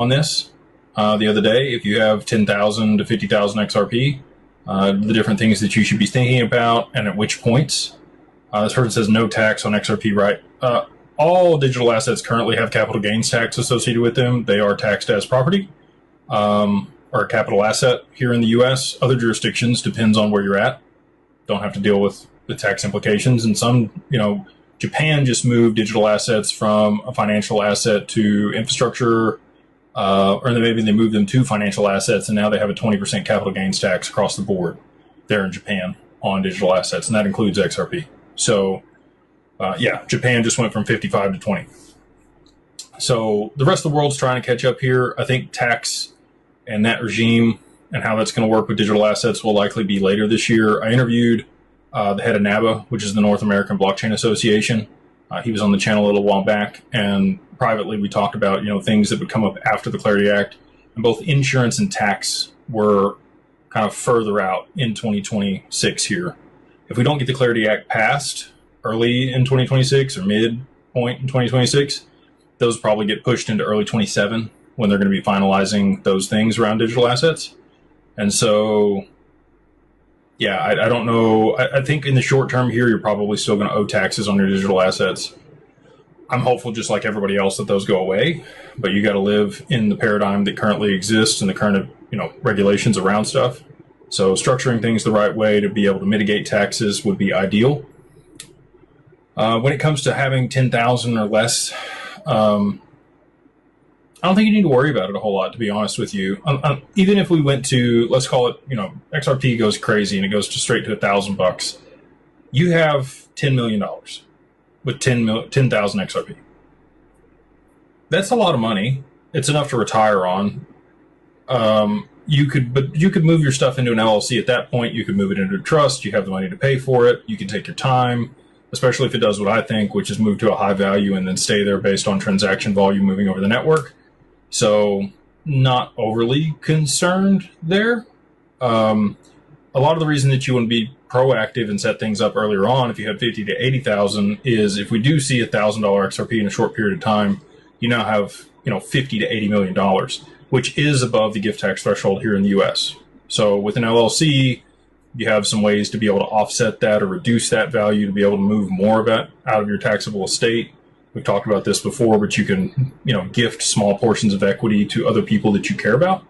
on this the other day. If you have 10,000 to 50,000 XRP, the different things that you should be thinking about and at which points. This person says no tax on XRP, right? All digital assets currently have capital gains tax associated with them. They are taxed as property or a capital asset here in the US. Other jurisdictions, depends on where you're at, don't have to deal with the tax implications. And some, Japan just moved digital assets from a financial asset to infrastructure, or maybe they moved them to financial assets, and now they have a 20% capital gains tax across the board there in Japan on digital assets, and that includes XRP. So, Japan just went from 55 to 20. So the rest of the world's trying to catch up here. I think tax and that regime and how that's going to work with digital assets will likely be later this year. I interviewed the head of NABA, which is the North American Blockchain Association. He was on the channel a little while back, and privately we talked about things that would come up after the Clarity Act, and both insurance and tax were kind of further out in 2026 here. If we don't get the Clarity Act passed early in 2026 or midpoint in 2026, those probably get pushed into early 27 when they're going to be finalizing those things around digital assets. And so, I don't know. I think in the short term here, you're probably still going to owe taxes on your digital assets. I'm hopeful, just like everybody else, that those go away, but you got to live in the paradigm that currently exists and the current, regulations around stuff. So structuring things the right way to be able to mitigate taxes would be ideal. When it comes to having 10,000 or less, I don't think you need to worry about it a whole lot, to be honest with you. Even if we went to, let's call it, XRP goes crazy and it goes straight to $1,000, you have $10 million with 10,000 XRP. That's a lot of money. It's enough to retire on. You could move your stuff into an LLC at that point. You could move it into a trust. You have the money to pay for it. You can take your time, especially if it does what I think, which is move to a high value and then stay there based on transaction volume moving over the network. So not overly concerned there. A lot of the reason that you want to be proactive and set things up earlier on, if you had 50 to 80,000, is if we do see $1,000 XRP in a short period of time, you now have 50 to 80 million dollars, which is above the gift tax threshold here in the U.S. So with an LLC, you have some ways to be able to offset that or reduce that value to be able to move more of it out of your taxable estate. We've talked about this before, but you can, gift small portions of equity to other people that you care about.